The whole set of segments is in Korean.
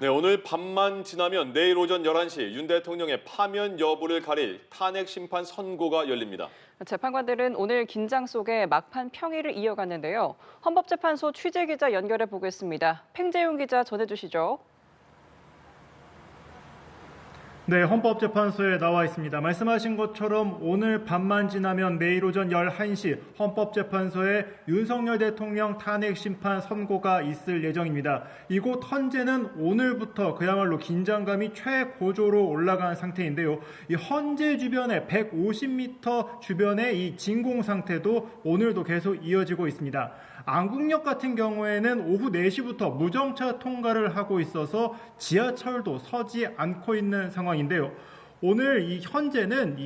네, 오늘 밤만 지나면 내일 오전 11시 윤 대통령의 파면 여부를 가릴 탄핵 심판 선고가 열립니다. 재판관들은 오늘 긴장 속에 막판 평의를 이어갔는데요. 헌법재판소 취재기자 연결해 보겠습니다. 팽재용 기자 전해주시죠. 네, 헌법재판소에 나와 있습니다. 말씀하신 것처럼 오늘 밤만 지나면 내일 오전 11시 헌법재판소에 윤석열 대통령 탄핵 심판 선고가 있을 예정입니다. 이곳 헌재는 오늘부터 그야말로 긴장감이 최고조로 올라간 상태인데요. 이 헌재 주변에 150m 주변의 이 진공 상태도 오늘도 계속 이어지고 있습니다. 안국역 같은 경우에는 오후 4시부터 무정차 통과를 하고 있어서 지하철도 서지 않고 있는 상황인데요. 오늘 이 현재는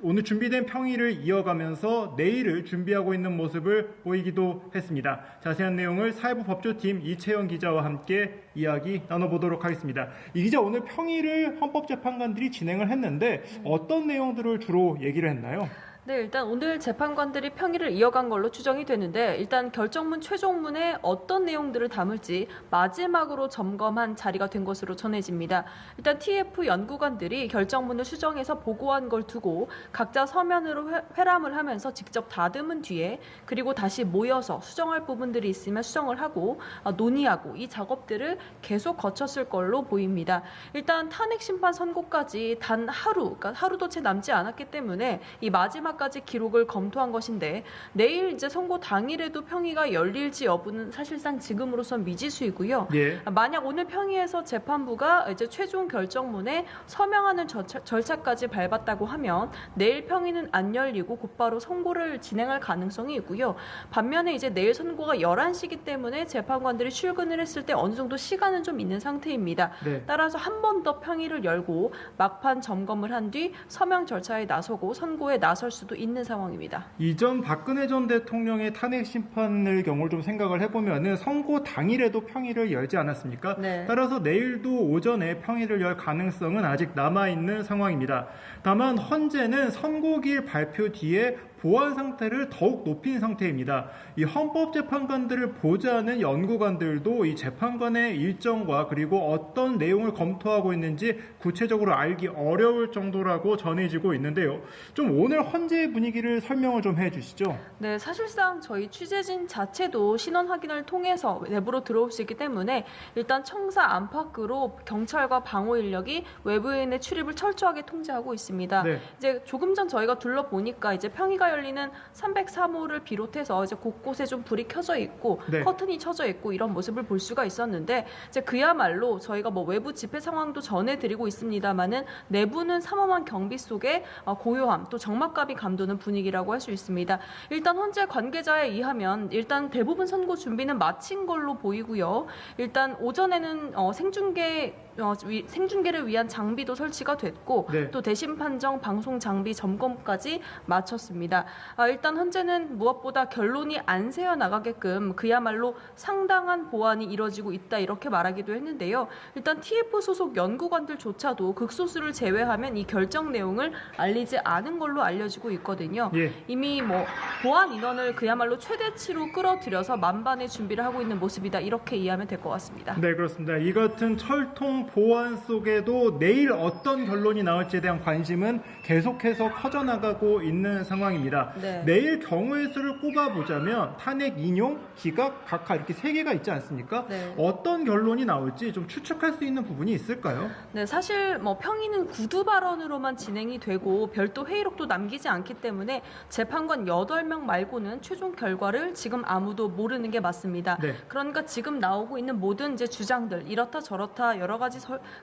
오늘 준비된 평의를 이어가면서 내일을 준비하고 있는 모습을 보이기도 했습니다. 자세한 내용을 사회부 법조팀 이채영 기자와 함께 이야기 나눠보도록 하겠습니다. 이 기자, 오늘 평의를 헌법재판관들이 진행을 했는데 어떤 내용들을 주로 얘기를 했나요? 네, 일단 오늘 재판관들이 평의를 이어간 걸로 추정이 되는데 일단 결정문 최종문에 어떤 내용들을 담을지 마지막으로 점검한 자리가 된 것으로 전해집니다. 일단 TF 연구관들이 결정문을 수정해서 보고한 걸 두고 각자 서면으로 회람을 하면서 직접 다듬은 뒤에 그리고 다시 모여서 수정할 부분들이 있으면 수정을 하고 논의하고 이 작업들을 계속 거쳤을 걸로 보입니다. 일단 탄핵 심판 선고까지 단 하루, 그러니까 하루도 채 남지 않았기 때문에 이 마지막 까지 기록을 검토한 것인데 내일 이제 선고 당일에도 평의가 열릴지 여부는 사실상 지금으로선 미지수이고요. 예. 만약 오늘 평의에서 재판부가 이제 최종 결정문에 서명하는 절차까지 밟았다고 하면 내일 평의는 안 열리고 곧바로 선고를 진행할 가능성이 있고요. 반면에 이제 내일 선고가 11시이기 때문에 재판관들이 출근을 했을 때 어느 정도 시간은 좀 있는 상태입니다. 네. 따라서 한 번 더 평의를 열고 막판 점검을 한 뒤 서명 절차에 나서고 선고에 나설 수도 있는 상황입니다. 이전 박근혜 전 대통령의 탄핵 심판을 경우를 좀 생각을 해보면은 선고 당일에도 평의를 열지 않았습니까? 네. 따라서 내일도 오전에 평의를 열 가능성은 아직 남아있는 상황입니다. 다만 헌재는 선고일 발표 뒤에 보안 상태를 더욱 높인 상태입니다. 이 헌법재판관들을 보좌하는 연구관들도 이 재판관의 일정과 그리고 어떤 내용을 검토하고 있는지 구체적으로 알기 어려울 정도라고 전해지고 있는데요. 좀 오늘 헌재의 분위기를 설명을 좀 해주시죠. 네, 사실상 저희 취재진 자체도 신원 확인을 통해서 내부로 들어올 수 있기 때문에 일단 청사 안팎으로 경찰과 방호 인력이 외부인의 출입을 철저하게 통제하고 있습니다. 네. 이제 조금 전 저희가 둘러보니까 이제 평의가 열리는 303호를 비롯해서 이제 곳곳에 좀 불이 켜져 있고 네. 커튼이 쳐져 있고 이런 모습을 볼 수가 있었는데 이제 그야말로 저희가 뭐 외부 집회 상황도 전해드리고 있습니다만은 내부는 삼엄한 경비 속에 고요함 또 적막감이 감도는 분위기라고 할 수 있습니다. 일단 헌재 관계자에 의하면 일단 대부분 선고 준비는 마친 걸로 보이고요. 일단 오전에는 생중계를 위한 장비도 설치가 됐고 네. 또 대신 판정 방송 장비 점검까지 마쳤습니다. 일단 헌재는 무엇보다 결론이 안 새어 나가게끔 그야말로 상당한 보완이 이뤄지고 있다 이렇게 말하기도 했는데요. 일단 TF 소속 연구관들조차도 극소수를 제외하면 이 결정 내용을 알리지 않은 걸로 알려지고 있거든요. 예. 이미 뭐 보안 인원을 그야말로 최대치로 끌어들여서 만반의 준비를 하고 있는 모습이다 이렇게 이해하면 될 것 같습니다. 네, 그렇습니다. 이 같은 철통 보안 속에도 내일 어떤 결론이 나올지에 대한 관심은 계속해서 커져나가고 있는 상황입니다. 네. 내일 경우의 수를 꼽아보자면 탄핵 인용, 기각, 각하 이렇게 3개가 있지 않습니까? 네. 어떤 결론이 나올지 좀 추측할 수 있는 부분이 있을까요? 네, 사실 뭐 평의는 구두 발언으로만 진행이 되고 별도 회의록도 남기지 않기 때문에 재판관 8명 말고는 최종 결과를 지금 아무도 모르는 게 맞습니다. 네. 그러니까 지금 나오고 있는 모든 이제 주장들 이렇다 저렇다 여러 가지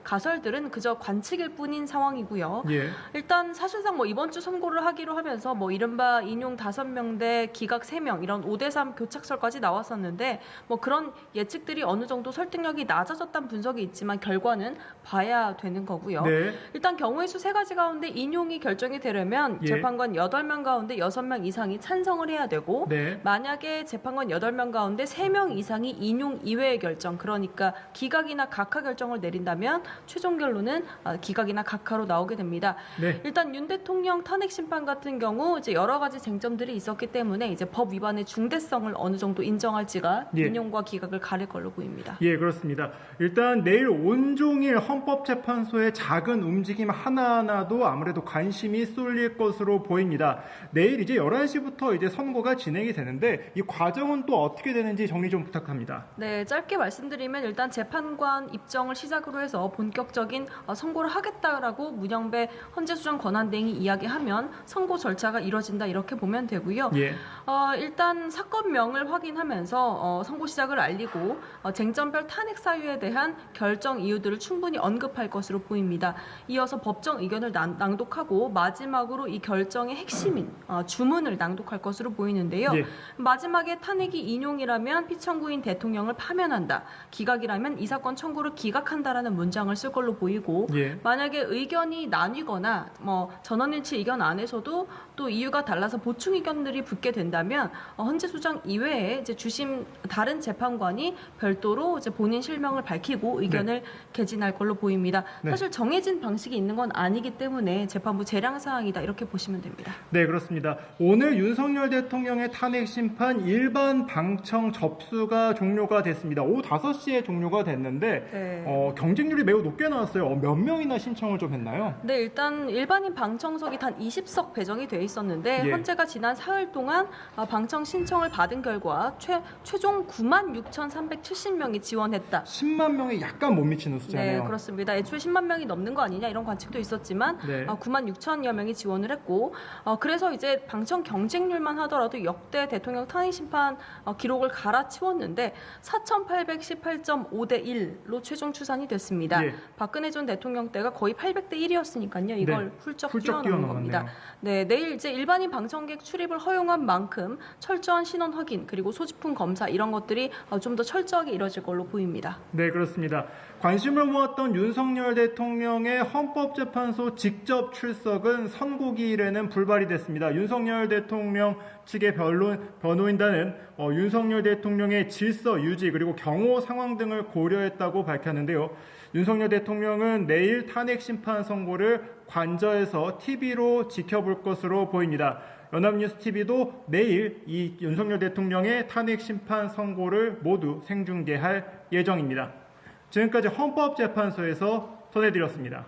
가설들은 그저 관측일 뿐인 상황이고요. 예. 일단 사실상 뭐 이번 주 선고를 하기로 하면서 뭐 이른바 인용 5명대 기각 3명 이런 5대3 교착설까지 나왔었는데 뭐 그런 예측들이 어느 정도 설득력이 낮아졌다는 분석이 있지만 결과는 봐야 되는 거고요. 네. 일단 경우의 수 3가지 가운데 인용이 결정이 되려면 예. 재판관 8명 가운데 6명 이상이 찬성을 해야 되고 네. 만약에 재판관 8명 가운데 3명 이상이 인용 이외의 결정 그러니까 기각이나 각하 결정을 내리는 보인다면 최종 결론은 기각이나 각하로 나오게 됩니다. 네. 일단 윤 대통령 탄핵 심판 같은 경우 이제 여러 가지 쟁점들이 있었기 때문에 이제 법 위반의 중대성을 어느 정도 인정할지가 예. 인용과 기각을 가릴 걸로 보입니다. 예, 그렇습니다. 일단 내일 온종일 헌법재판소의 작은 움직임 하나하나도 아무래도 관심이 쏠릴 것으로 보입니다. 내일 이제 11시부터 이제 선고가 진행이 되는데 이 과정은 또 어떻게 되는지 정리 좀 부탁합니다. 네, 짧게 말씀드리면 일단 재판관 입정을 시작으로 해서 본격적인 선고를 하겠다라고 문영배 헌재수장 권한대행이 이야기하면 선고 절차가 이뤄진다 이렇게 보면 되고요. 예. 일단 사건명을 확인하면서 선고 시작을 알리고 쟁점별 탄핵 사유에 대한 결정 이유들을 충분히 언급할 것으로 보입니다. 이어서 법정 의견을 낭독하고 마지막으로 이 결정의 핵심인 주문을 낭독할 것으로 보이는데요. 예. 마지막에 탄핵이 인용이라면 피청구인 대통령을 파면한다. 기각이라면 이 사건 청구를 기각한다라는 문장을 쓸 걸로 보이고 예. 만약에 의견이 나뉘거나 전원일치 의견 안에서도 또 이유가 달라서 보충 의견들이 붙게 된다면 헌재수장 이외에 이제 주심 다른 재판관이 별도로 이제 본인 실명을 밝히고 의견을 개진할 걸로 보입니다. 네. 사실 정해진 방식이 있는 건 아니기 때문에 재판부 재량 사항이다 이렇게 보시면 됩니다. 네, 그렇습니다. 오늘 윤석열 대통령의 탄핵 심판 일반 방청 접수가 종료가 됐습니다. 오후 5시에 종료가 됐는데 네. 경쟁률이 매우 높게 나왔어요. 몇 명이나 신청을 좀 했나요? 네, 일단 일반인 방청석이 단 20석 배정이 돼 있었는데 예. 헌재가 지난 사흘 동안 방청 신청을 받은 결과 최종 96,370명이 지원했다. 10만 명에 약간 못 미치는 숫자네요. 네, 그렇습니다. 애초에 10만 명이 넘는 거 아니냐 이런 관측도 있었지만 네. 9만 6천여 명이 지원을 했고 그래서 이제 방청 경쟁률만 하더라도 역대 대통령 탄핵 심판 기록을 갈아치웠는데 4,818.5대 1로 최종 추산이 됐습니다. 예. 박근혜 전 대통령 때가 거의 800대 1이었으니까요. 이걸 네, 훌쩍 훌쩍 뛰어넘은 겁니다. 뛰어넘었네요. 네, 내일 이제 일반인 방청객 출입을 허용한 만큼 철저한 신원 확인 그리고 소지품 검사 이런 것들이 좀 더 철저하게 이뤄질 걸로 보입니다. 네, 그렇습니다. 관심을 모았던 윤석열 대통령의 헌법재판소 직접 출석은 선고기일에는 불발이 됐습니다. 윤석열 대통령 측의 변호인단은 윤석열 대통령의 질서 유지 그리고 경호 상황 등을 고려했다고 밝혔는데요. 윤석열 대통령은 내일 탄핵 심판 선고를 관저에서 TV로 지켜볼 것으로 보입니다. 연합뉴스TV도 내일 이 윤석열 대통령의 탄핵 심판 선고를 모두 생중계할 예정입니다. 지금까지 헌법재판소에서 전해드렸습니다.